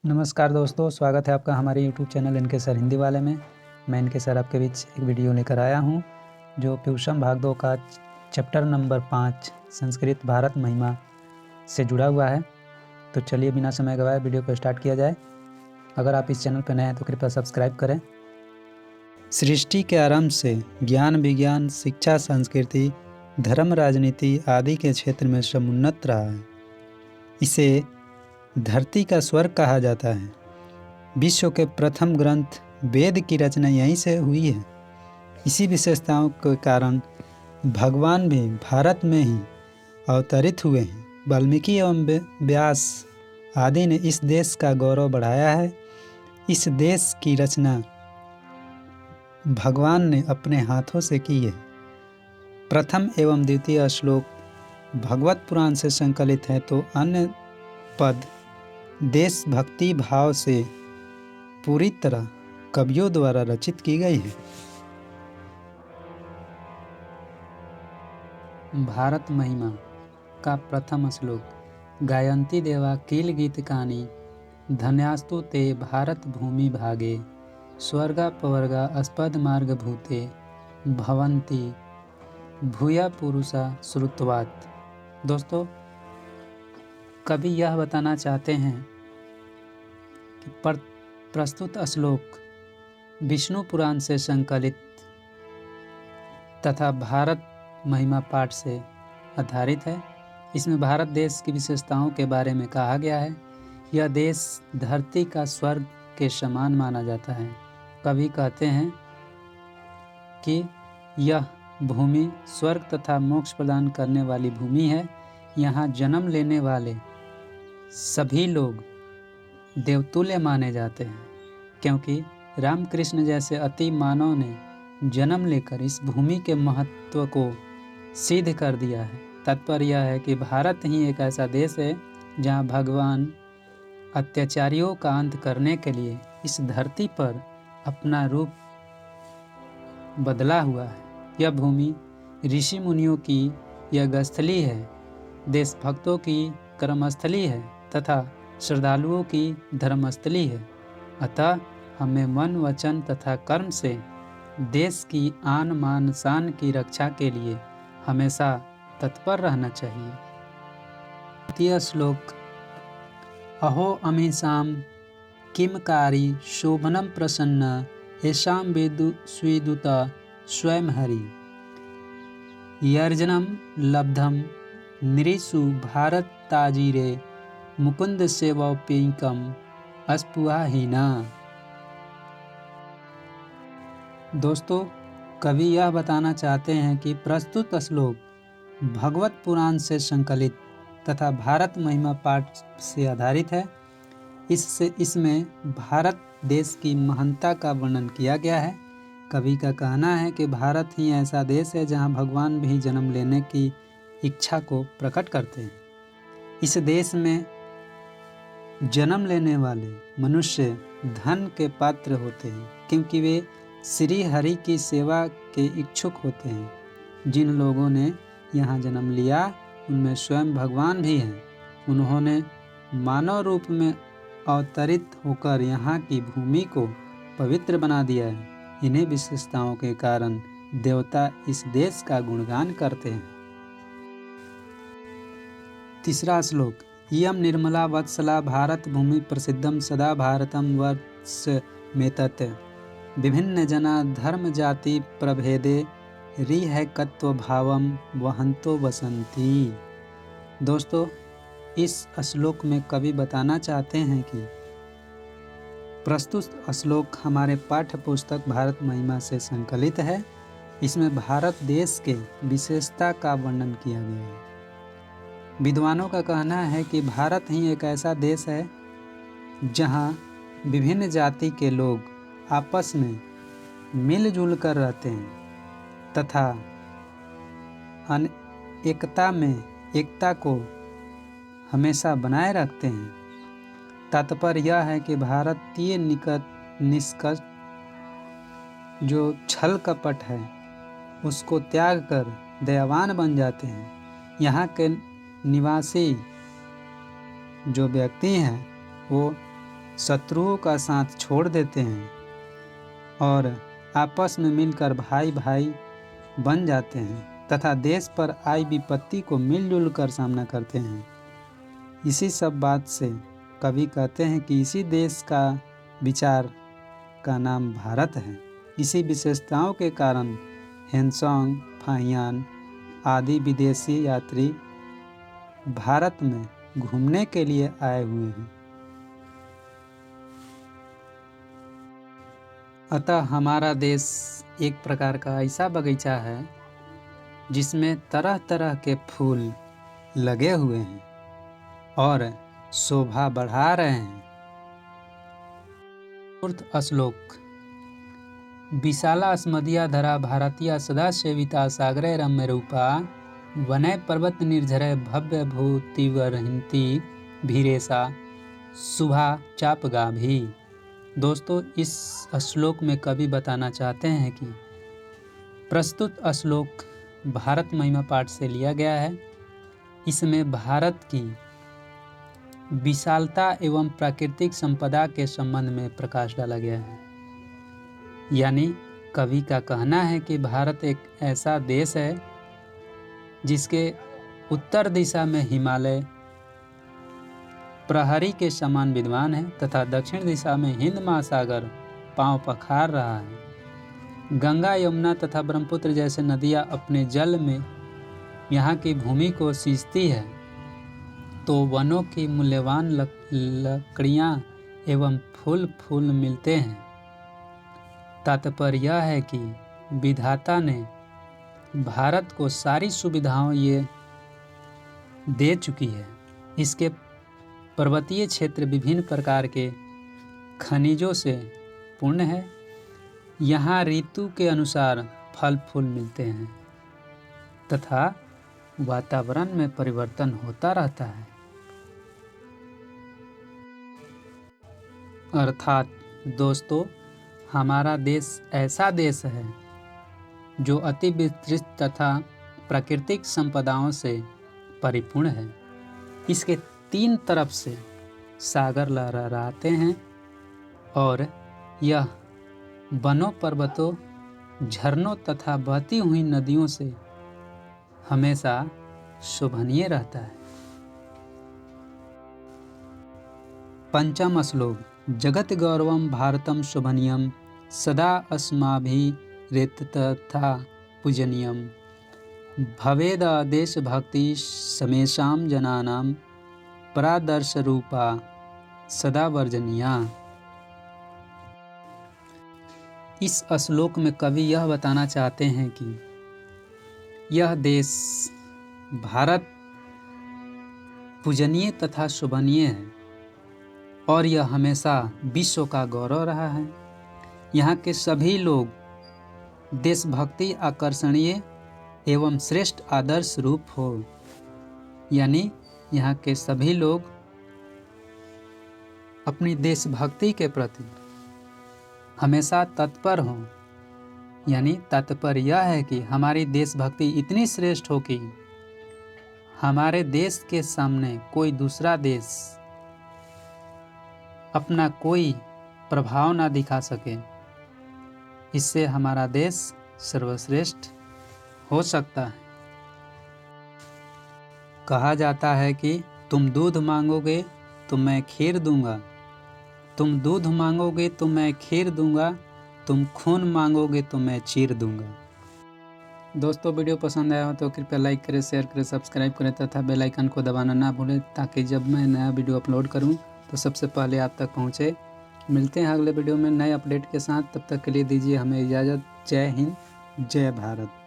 नमस्कार दोस्तों, स्वागत है आपका हमारे यूट्यूब चैनल इनके सर हिंदी वाले में। मैं इनके सर आपके बीच एक वीडियो लेकर आया हूं जो प्यूषम भाग 2 का चैप्टर नंबर 5 संस्कृत भारत महिमा से जुड़ा हुआ है। तो चलिए बिना समय गवाए वीडियो को स्टार्ट किया जाए। अगर आप इस चैनल पर नए हैं तो कृपया सब्सक्राइब करें। सृष्टि के आरंभ से ज्ञान विज्ञान शिक्षा संस्कृति धर्म राजनीति आदि के क्षेत्र में समुन्नत रहा है। इसे धरती का स्वर्ग कहा जाता है। विश्व के प्रथम ग्रंथ वेद की रचना यहीं से हुई है। इसी विशेषताओं के कारण भगवान भी भारत में ही अवतरित हुए हैं। वाल्मीकि एवं व्यास आदि ने इस देश का गौरव बढ़ाया है। इस देश की रचना भगवान ने अपने हाथों से की है। प्रथम एवं द्वितीय श्लोक भगवत पुराण से संकलित है तो अन्य पद देशभक्ति भाव से पूरी तरह कवियों द्वारा रचित की गई है। भारत महिमा का प्रथम श्लोक गायन्ति देवा किल गीतकानि धन्यास्तु ते भारत भूमि भागे स्वर्गा पवर्गा अस्पद मार्ग भूते भवन्ति भूया पुरुषा श्रुतवात। दोस्तों, कवि यह बताना चाहते हैं कि प्रस्तुत श्लोक विष्णु पुराण से संकलित तथा भारत महिमा पाठ से आधारित है। इसमें भारत देश की विशेषताओं के बारे में कहा गया है। यह देश धरती का स्वर्ग के समान माना जाता है। कवि कहते हैं कि यह भूमि स्वर्ग तथा मोक्ष प्रदान करने वाली भूमि है। यहाँ जन्म लेने वाले सभी लोग देवतुल्य माने जाते हैं, क्योंकि रामकृष्ण जैसे अति मानव ने जन्म लेकर इस भूमि के महत्व को सिद्ध कर दिया है। तात्पर्य यह है कि भारत ही एक ऐसा देश है जहाँ भगवान अत्याचारियों का अंत करने के लिए इस धरती पर अपना रूप बदला हुआ है। यह भूमि ऋषि मुनियों की यज्ञस्थली है, देशभक्तों की कर्मस्थली है तथा श्रद्धालुओं की धर्मस्थली है। अतः हमें मन वचन तथा कर्म से देश की आन मान शान की रक्षा के लिए हमेशा तत्पर रहना चाहिए। द्वितीय श्लोक अहो अमीषाम किमकारी शोभनम प्रसन्न येषां स्वीदुत स्वयं हरि यर्जनम लब्धम नृषु भारत ताजीरे मुकुंद सेवोपीकम अस्पुहाहीना। दोस्तों, कवि यह बताना चाहते हैं कि प्रस्तुत श्लोक भगवत पुराण से संकलित तथा भारत महिमा पाठ से आधारित है। इसमें भारत देश की महानता का वर्णन किया गया है। कवि का कहना है कि भारत ही ऐसा देश है जहां भगवान भी जन्म लेने की इच्छा को प्रकट करते हैं। इस देश में जन्म लेने वाले मनुष्य धन के पात्र होते हैं, क्योंकि वे श्री हरि की सेवा के इच्छुक होते हैं। जिन लोगों ने यहाँ जन्म लिया उनमें स्वयं भगवान भी हैं। उन्होंने मानव रूप में अवतरित होकर यहाँ की भूमि को पवित्र बना दिया है। इन्हीं विशेषताओं के कारण देवता इस देश का गुणगान करते हैं। तीसरा श्लोक इयं निर्मला वत्सला भारत भूमि प्रसिद्धम सदा भारतम वर्ष मेतत् विभिन्न जना धर्म जाति प्रभेदे रिहैकत्व भावम वहंतो बसंती। दोस्तों, इस श्लोक में कवि बताना चाहते हैं कि प्रस्तुत श्लोक हमारे पाठ्य पुस्तक भारत महिमा से संकलित है। इसमें भारत देश के विशेषता का वर्णन किया गया है। विद्वानों का कहना है कि भारत ही एक ऐसा देश है जहां विभिन्न जाति के लोग आपस में मिलजुल कर रहते हैं तथा एकता को हमेशा बनाए रखते हैं। तात्पर्य यह है कि भारतीय निष्कर्ष जो छल कपट है उसको त्याग कर दयावान बन जाते हैं। यहाँ के निवासी जो व्यक्ति हैं वो शत्रुओं का साथ छोड़ देते हैं और आपस में मिलकर भाई भाई बन जाते हैं तथा देश पर आई विपत्ति को मिलजुल कर सामना करते हैं। इसी सब बात से कवि कहते हैं कि इसी देश का विचार का नाम भारत है। इसी विशेषताओं के कारण हेनसोंग, फाहियान आदि विदेशी यात्री भारत में घूमने के लिए आए हुए हैं। अतः हमारा देश एक प्रकार का ऐसा बगीचा है जिसमें तरह तरह के फूल लगे हुए हैं और शोभा बढ़ा रहे हैं। चतुर्थ श्लोक। विशाला स्मदिया धरा भारतीय सदा सेविता सागरे रम्य रूपा वनय पर्वत निर्झरय भव्य भूतिवरहिंती भीरेशा शुभा चापगा भी। दोस्तों, इस श्लोक में कवि बताना चाहते हैं कि प्रस्तुत श्लोक भारत महिमा पाठ से लिया गया है। इसमें भारत की विशालता एवं प्राकृतिक संपदा के संबंध में प्रकाश डाला गया है। यानी कवि का कहना है कि भारत एक ऐसा देश है जिसके उत्तर दिशा में हिमालय प्रहरी के समान विद्वान है तथा दक्षिण दिशा में हिंद महासागर पांव पखार रहा है। गंगा, यमुना तथा ब्रह्मपुत्र जैसे नदियां अपने जल में यहाँ की भूमि को सींचती है, तो वनों की मूल्यवान लकड़ियाँ एवं फूल मिलते हैं। तात्पर्य यह है कि विधाता ने भारत को सारी सुविधाएं ये दे चुकी है। इसके पर्वतीय क्षेत्र विभिन्न प्रकार के खनिजों से पूर्ण है। यहाँ ऋतु के अनुसार फल फूल मिलते हैं तथा वातावरण में परिवर्तन होता रहता है। अर्थात दोस्तों, हमारा देश ऐसा देश है जो अति विस्तृत तथा प्राकृतिक संपदाओं से परिपूर्ण है। इसके तीन तरफ से सागर लहराते हैं और यह वनों, पर्वतों, झरनों तथा बहती हुई नदियों से हमेशा शोभनीय रहता है। पंचम श्लोक। जगत गौरवम भारतम शोभनीयम सदा अस्माभिरेतथा पूजनीयम भवेद देशभक्ति समेषां जनानां परादर्श रूपा सदा वर्जनीया। इस श्लोक में कवि यह बताना चाहते हैं कि यह देश भारत पूजनीय तथा शोभनीय है और यह हमेशा विश्व का गौरव रहा है। यहाँ के सभी लोग देशभक्ति आकर्षणीय एवं श्रेष्ठ आदर्श रूप हो, यानी यहाँ के सभी लोग अपनी देशभक्ति के प्रति हमेशा तत्पर हों। यानी तात्पर्य यह है कि हमारी देशभक्ति इतनी श्रेष्ठ हो कि हमारे देश के सामने कोई दूसरा देश अपना कोई प्रभाव ना दिखा सके। इससे हमारा देश सर्वश्रेष्ठ हो सकता है। कहा जाता है कि तुम दूध मांगोगे तो मैं खीर दूंगा, तुम दूध मांगोगे तो मैं खीर दूंगा, तुम खून मांगोगे तो मैं चीर दूंगा। दोस्तों, वीडियो पसंद आया हो तो कृपया लाइक करें, शेयर करें, सब्सक्राइब करें तथा बेल आइकन को दबाना ना भूलें ताकि जब मैं नया वीडियो अपलोड करूं तो सबसे पहले आप तक पहुंचे। मिलते हैं अगले वीडियो में नए अपडेट के साथ। तब तक के लिए दीजिए हमें इजाज़त। जय हिंद, जय भारत।